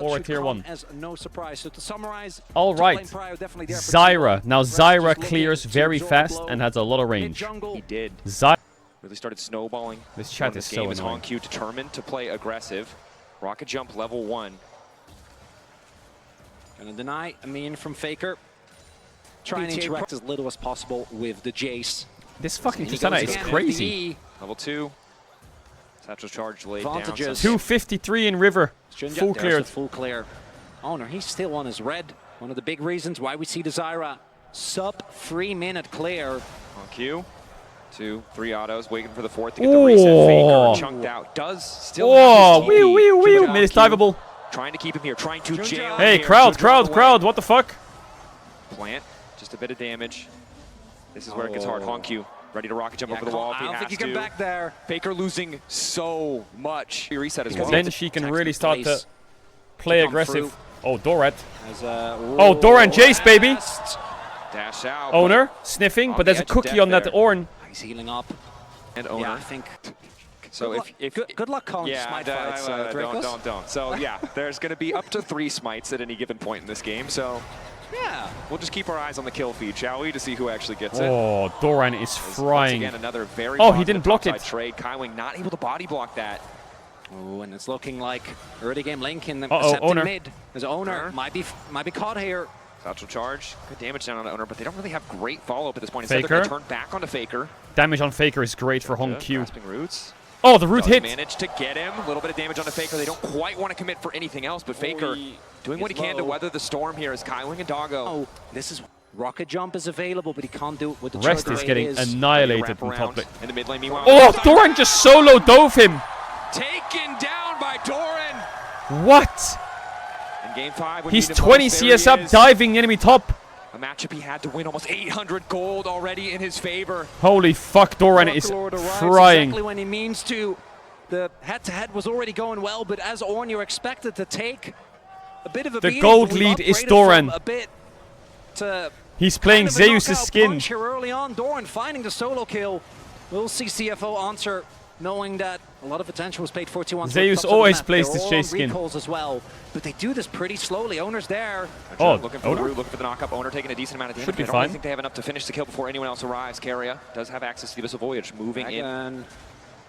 or a tier 1. As no surprise. So to summarize, all right, Zyra. Now Zyra clears very fast and has a lot of range. He did. Zyra Really started snowballing. This chat is so annoying. HonQ determined to play aggressive. Rocket jump level 1. Gonna deny a minion from Faker. Try and interact as little as possible with the Jace. This fucking Tristana is crazy. Level 2. Satchel charge laid down. 253 in river. Full cleared. Full clear. Owner, he's still on his red. One of the big reasons why we see the Zyra sub 3-minute clear. HonQ. 2, 3 autos, waiting for the 4th to get the reset. Faker chunked out. Does still have his TP. Misdiveable. Trying to keep him here, trying to jail him. Hey, here. crowd, what the fuck? Plant, just a bit of damage. This is where it gets hard. HonQ, ready to rocket jump over the wall if he has to. I don't think you get back there. Faker losing so much. He reset as well. Then she can really start to play aggressive. Oh, Dorat. Oh, Doran Jace, baby. Dash out. Owner, sniffing, but there's a cookie on that Ornn. He's healing up. And Owner. Yeah, I think. So if good luck calling smite fights, don't. So yeah, there's going to be up to 3 smites at any given point in this game. So yeah, we'll just keep our eyes on the kill feed, shall we, to see who actually gets it. Oh, Doran is frying. Once again, another very he didn't block it. Trade. Kaiwing not able to body block that. Oh, and it's looking like early game Link in the Owner mid. His Owner might be caught here. Satchel charge, good damage down on the Owner, but they don't really have great follow-up at this point. Faker. Instead, they're going to turn back onto Faker. Damage on Faker is great for HonQ. Grasping roots. Oh, the root hit. Managed to get him. A little bit of damage on the Faker. They don't quite want to commit for anything else, but Faker doing what he can to weather the storm here as Kaiwing and Doggo. Oh, this is rocket jump is available, but he can't do it with the Rest is getting annihilated in top lane. In the mid lane, meanwhile. Oh, Doran just solo dove him. Taken down by Doran. What? In game 5, he's 20 CS up, diving enemy top. A matchup he had to win, almost 800 gold already in his favor. Holy fuck, Doran is frying. Exactly when he means to. The head-to-head was already going well, but as Ornn, you're expected to take a bit of a beating. The gold lead is Doran. A bit to he's playing Zeus' skin. Here early on, Doran finding the solo kill. We'll see CFO answer, knowing that a lot of attention was paid 41. Zeus always plays this Chase skin. Recalls as well, but they do this pretty slowly. Owner's there. Looking for the root, looking for the knockup. Owner taking a decent amount of damage. Should be fine. I don't think they have enough to finish the kill before anyone else arrives. Caria does have access to the Abyssal Voyage, moving in.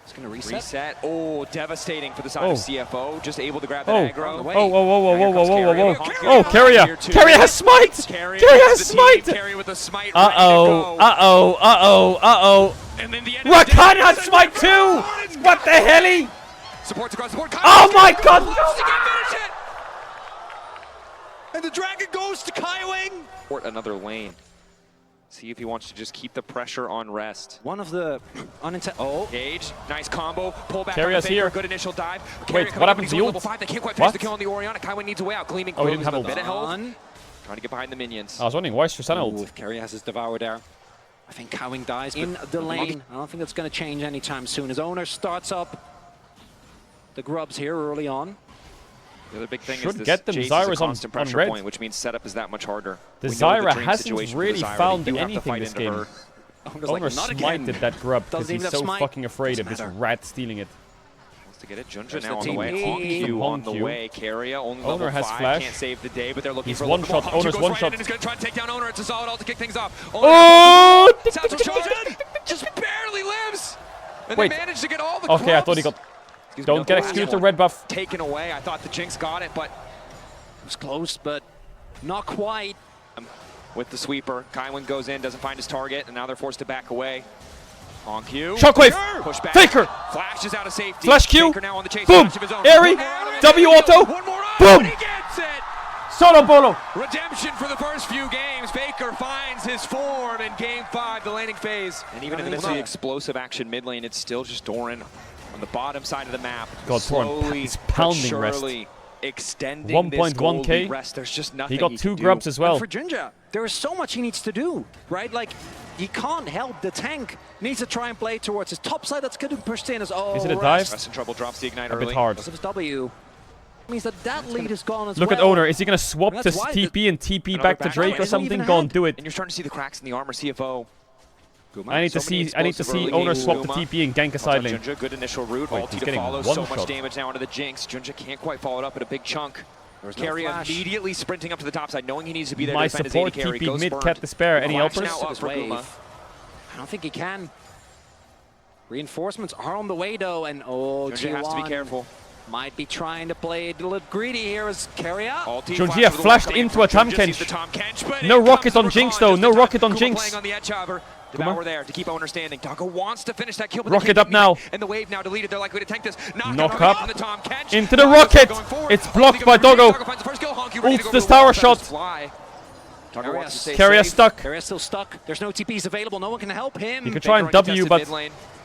It's going to reset. Oh, devastating for the side of CFO. Just able to grab that aggro. Oh, Caria. Caria has smite. Caria has smite. Caria with the smite. And then the end. Rakan has smite too. What the hell? Supports across the board. Oh my god. And the dragon goes to Kaiwing. Another lane. See if he wants to just keep the pressure on rest. One of the Gage, nice combo. Pull back. Caria's here. Good initial dive. Wait, what happened to you? Level 5. They can't quite finish the kill on the Orianna. Kaiwing needs a way out. Gleaming. He didn't have a bit of health. Trying to get behind the minions. I was wondering why is Tristana ult? If Caria has his Devour there. I think Kaiwing dies in the lane. I don't think that's going to change anytime soon. His Owner starts up the grubs here early on. The other big thing Should is this get them Zyra's constant pressure red. point, which means setup is that much harder. The Zyra hasn't really found anything this game. Owner smited that grub because he's so fucking afraid of this rat stealing it. Wants to get it. Junja now on the way. HonQ on the way. Caria only level 5. Flash. Can't save the day, but they're looking for one shot. Owner's one shot. He's going to try to take down Owner. It's a solid ult to kick things off. Oh! Just barely lives. And wait. They managed to get all the Okay, I thought he got... Don't get executed to red buff. Taken away. I thought the Jinx got it, but it was close, but not quite. With the sweeper, Kaiwing goes in, doesn't find his target, and now they're forced to back away. HonQ. Shockwave. Push back. Faker. Flashes out of safety. Flash Q. Faker now on the chase. Boom. Airy. W auto. One more boom. He gets it. Solo bolo. Redemption for the first few games. Faker finds his form in game 5, the laning phase. And even in the midst of the explosive action mid lane, it's still just Doran on the bottom side of the map. God, Doran is pounding rest. Extending 1.1k. Rest. There's just nothing he got 2 grubs as well. And for Junja, there is so much he needs to do, right? Like, he can't help the tank. Needs to try and play towards his top side. That's getting pushed in as Is it a dive? Rest in trouble. Drops the ignite a early. bit hard. Because of his W. Means that lead is gone as Look well. at Owner. Is he going to swap to TP and TP back to Drake or something? Go and do it. And you're starting to see the cracks in the armor. CFO. I need to see Owner swap to TP and gank a side lane. Junja, good initial route. Wait, Ulti he's to getting follow. one So much shot. damage now onto the Jinx. Junja can't quite follow it up at a big chunk. Carry immediately sprinting up to the top side, knowing he needs to be there My to defend his support AD carry. TP Goes mid, burned. Cat Despair. Any helpers? Now up for Guma. I don't think he can. Reinforcements are on the way though, and Junja has to be careful. Might be trying to play a little greedy here as Carrier. Junja flashed into a Tahm Kench. No rocket on Jinx though, no rocket on Jinx. Devour there to keep Owner standing. Doggo wants to finish that kill, but rocket up now. And the wave now deleted. They're likely to tank this. Knock up into the rocket. It's blocked by Doggo. Ults this tower shot. Carrier stuck. Carrier still stuck. There's no TPs available. No one can help him. He could try and W, but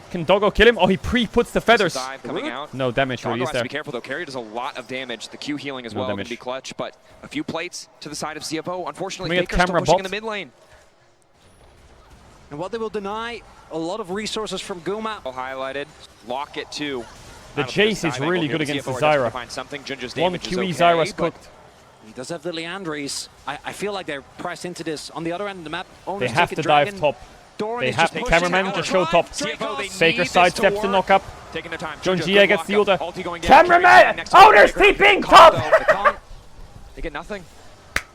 can Doggo kill him? Oh, he pre-puts the feathers. Coming out. No damage really is there. Has to be careful though. Carrier does a lot of damage. The Q healing as well can be clutch, but a few plates to the side of CFO. Unfortunately, Baker's still pushing in the mid lane. And what they will deny, a lot of resources from Guma. Highlighted. Lock it too. The Jace is really good against the Zyra. One QE Zyra's cooked. He does have the Leandries. I feel like they're pressed into this. On the other end of the map, they have to dive top. They have to. Cameraman just show top. Faker sidesteps the knock up. Junja gets the ulta. Cameraman! Owner's TPing top! They get nothing.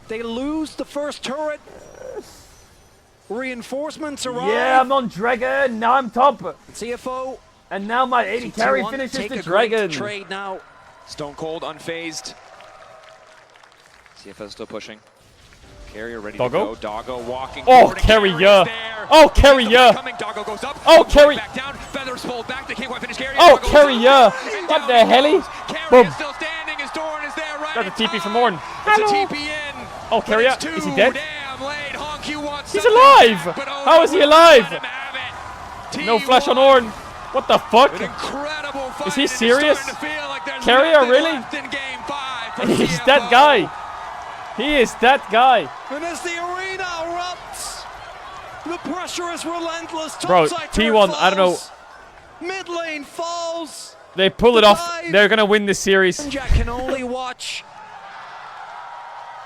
They lose the first turret. Reinforcements arrive. Yeah, I'm on Dragon. Now I'm top. CFO. And now my 80 carry finishes the Dragon. Trade now. Stone Cold unfazed. CFO still pushing. Carrier ready to go. Doggo walking. Oh, Carrier. Oh, Carrier. Oh, Carrier. Oh, Carrier. What the hell? Boom. Got the TP from Ornn. Oh, Carrier. Is he dead? He's alive! How is he alive? No flash on Ornn. What the fuck? Is he serious? Carrier, really? He's that guy. He is that guy. And as the arena erupts, the pressure is relentless. Bro, T1, I don't know. Mid lane falls. They pull it off. They're gonna win this series. Jack can only watch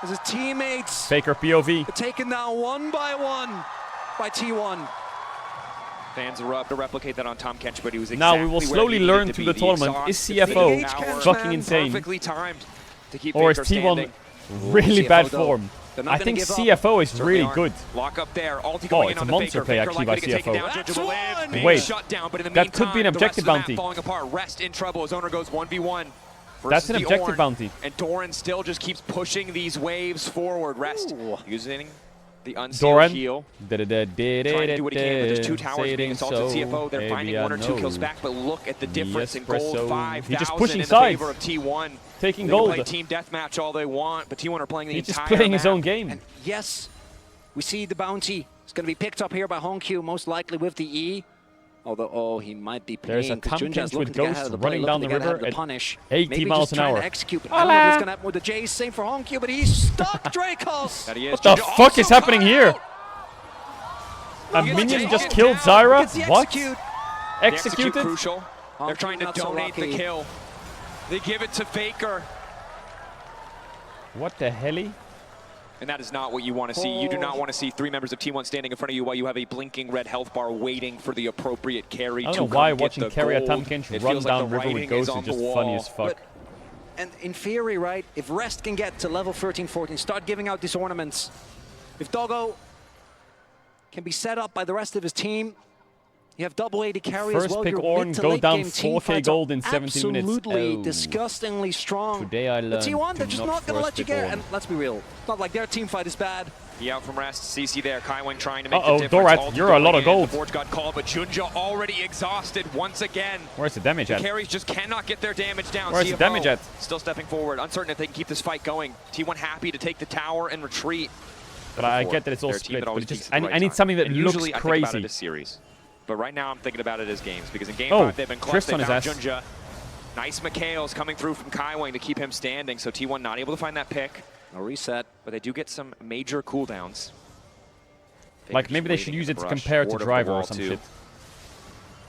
as his teammates Faker POV are taken down one by T1. Fans erupt to replicate that on Tahm Kench, but he was now we will slowly learn through the tournament. Is CFO fucking insane? Perfectly timed to keep or is Baker T1 standing. really bad form? I think CFO is really good. Lock up there. Oh, it's a monster play actually by CFO. Wait, that could be an objective bounty. Falling apart. Rest in trouble as Owner goes 1v1. That's an objective bounty. And Doran still just keeps pushing these waves forward. Rest using the unsealed heal. Trying to do what he can, but there's two towers being assaulted. CFO, they're finding one or two kills back, but look at the difference in gold. 5,000 in favor of T1. Taking they gold. Play team deathmatch all they want, but T1 are playing the entire He's just playing map. his own game. And yes, we see the bounty. It's going to be picked up here by Hongq, most likely with the E. Although, he might be paying. There's a Tahm Kench with Ghost the running down the river at punish. 80 miles an hour. Execute, but I don't know what's going to happen with the Jace. Same for Hongq, but he's stuck, Dracos. What the fuck is happening here? A minion just killed Zyra? What? Executed? Crucial. They're trying to donate the kill. They give it to Faker. What the hell? And that is not what you want to see. You do not want to see three members of T1 standing in front of you while you have a blinking red health bar waiting for the appropriate carry to I don't know why watching carry at Tahm Kench run down river with Ghost is just funny as fuck. And in theory, right, if Rest can get to level 13, 14, start giving out these ornaments. If Doggo can be set up by the rest of his team, you have double 80 carry as well. First pick Ornn, go down 4k gold in 17 minutes. Absolutely disgustingly strong. Today I learned T1, they're just not going to let you get. Ornn. And let's be real, it's not like their team fight is bad. He out from Rest. CC there. Kaiwing trying to make the difference. Dorat, you're a lot of gold. The Forge got called, but Junja already exhausted once again. Where's the damage at? The carries just cannot get their damage down. Where's the damage at? Still stepping forward. Uncertain if they can keep this fight going. T1 happy to take the tower and retreat. But I get that it's all split. But just, I need something that looks crazy. I think about it as series. But right now I'm thinking about it as games, because in game 5 they've been clutch. They found Junja. Nice McHale's coming through from Kaiwing to keep him standing, so T1 not able to find that pick. No reset. But they do get some major cooldowns. Like maybe they should use it to compare to Driver or some shit.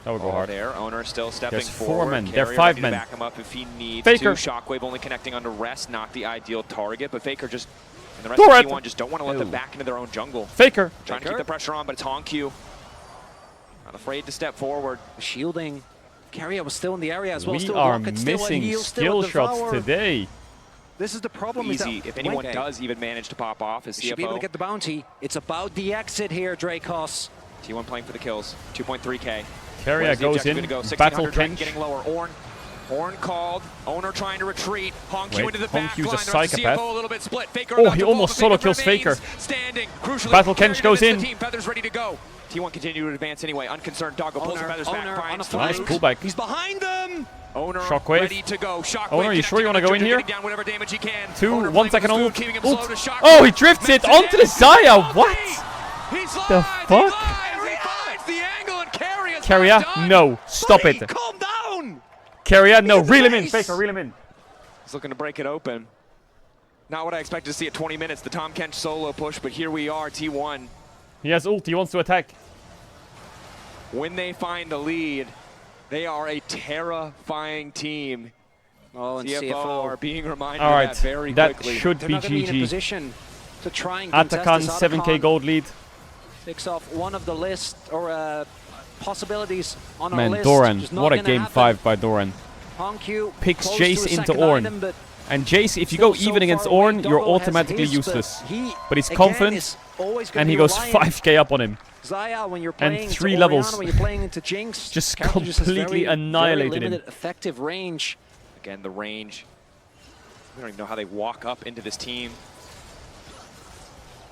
That would go hard. There, Owner still stepping There's forward. 4 men. They're 5 men. Back him up if he needs Faker. to. Shockwave only connecting onto Rest, not the ideal target, but Faker just and the rest of T1 just don't want to let them back into their own jungle. Faker. Trying to keep the pressure on, but it's Hongq. Not afraid to step forward. Shielding. Carrier was still in the area as well. We are missing skill shots today. This is the problem. Easy. If anyone does even manage to pop off, is CFO. Should be able to get the bounty. It's about the exit here, Dracos. T1 playing for the kills. 2.3k. Keria goes in. Go? Battle Kench. Getting lower. Ornn called. Owner trying to retreat. Honku into the back Honku's line. a psychopath. CFO a little bit split. Faker Oh, he almost solo kills Faker. Standing. Crucially, Battle Kench goes in. Team Feathers ready to go. T1 continue to advance anyway. Unconcerned. Doggo pulls the Feathers back. Finds nice pullback. He's behind them. Owner Shockwave. ready to go. Shockwave. Owner, you sure you want to go in here? Down whatever damage he can. 2, 1 second on. Oh, he drifts it onto the Xayah. What? The fuck? Keria, no. Stop it. Calm down. Keria, no. Reel him in. Faker, reel him in. He's looking to break it open. Not what I expected to see at 20 minutes. The Tahm Kench solo push, but here we are, T1. He has ult. He wants to attack. When they find the lead, they are a terrifying team. Oh, and CFO are being reminded of that very quickly. That should They're be not be in a GG. position to try and Atakan 7k gold lead. Takes off one of the list or possibilities on our Man, list. Doran, Just not what a gonna game happen. 5 by Doran. Honku Picks close Jace to a into second Ornn. item, but And Jace, if you still go even so against far away. Ornn, you're Doggo has automatically his, useless. But he's again, confident, is always gonna and he be goes reliant. 5k up on him. Xayah, when you're And playing 3 into levels. Orianna, when you're playing into Jinx, Just character has completely annihilated very him. limited effective range. Again, the range. We don't even know how they walk up into this team.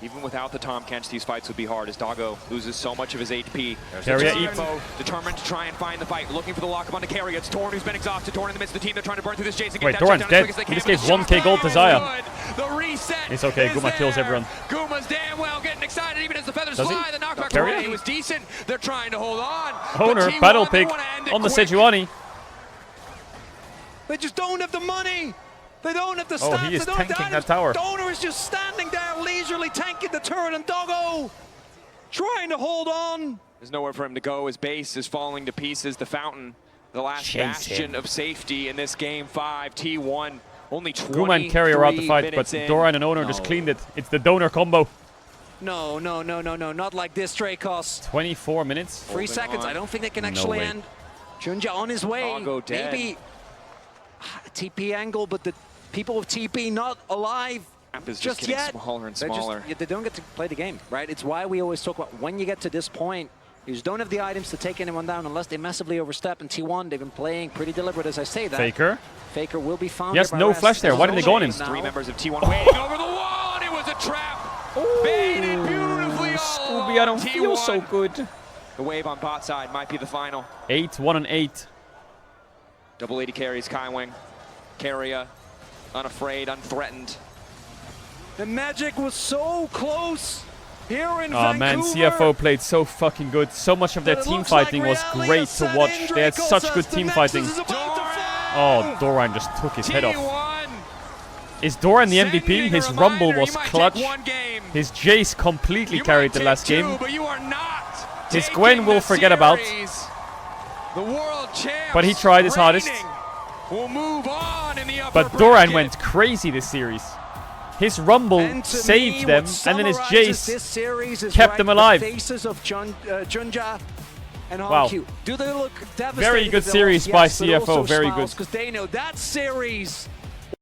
Even without the Tahm Kench, these fights would be hard as Doggo loses so much of his HP. Keria eats. Determined to try and find the fight, looking for the lock-up onto Keria. It's Torn who's been exhausted. Torn in the midst of the team. They're trying to burn through this Jason. Wait, Doran's dead. He just gave 1k gold to Xayah. The reset. It's okay, Guma kills everyone. Guma's damn well getting excited even as the feathers Does he? fly. The knockback Keria? away was decent. They're trying to hold on. Owner, T1, battle they pick wanna end it on the quick. Sejuani. They just don't have the money. They don't have the Oh, stats. he is they don't have the tanking that items. tower. Donor is just standing there leisurely tanking the turret, and Doggo trying to hold on. There's nowhere for him to go. His base is falling to pieces. The fountain, the last bastion of safety in this game 5. T1 only 23 Guma and Keria are out the fight, but in. Doran and Owner just cleaned it. It's the donor combo. No, not like this, Dracos. 24 minutes. 3 seconds. on. I don't think they can actually way. end. Junja on his way. Doggo dead. Maybe a TP angle, but the people of TP not alive Map is just getting yet. smaller and They smaller. they don't get to play the game, right? It's why we always talk about when you get to this point, you just don't have the items to take anyone down unless they massively overstep. In T1, they've been playing pretty deliberate as I say that. Faker. Faker will be found. He has no flash there. Why didn't they go on him? 3 members of T1 waiting over the wall, and it was a trap. Baited beautifully all Scooby, I don't T1. feel so good. The wave on bot side might be the final. 8, 1 and 8. Double 80 carries, Kaiwing. Keria, unafraid, unthreatened. The magic was so close here in Oh Vancouver. man, CFO played so fucking good. So much of their team fighting was great to watch. They had such good team fighting. Oh, Doran just took his head off. Is Doran the MVP? His Rumble was clutch. His Jace completely carried the last game. His Gwen we'll forget about. But he tried his hardest. But Doran went crazy this series. His Rumble saved them, and then his Jace kept them alive. The faces of Junja and Wow. Do they look devastated? Very good They series lost? by Yes, but CFO, also very smiles good. because they know that series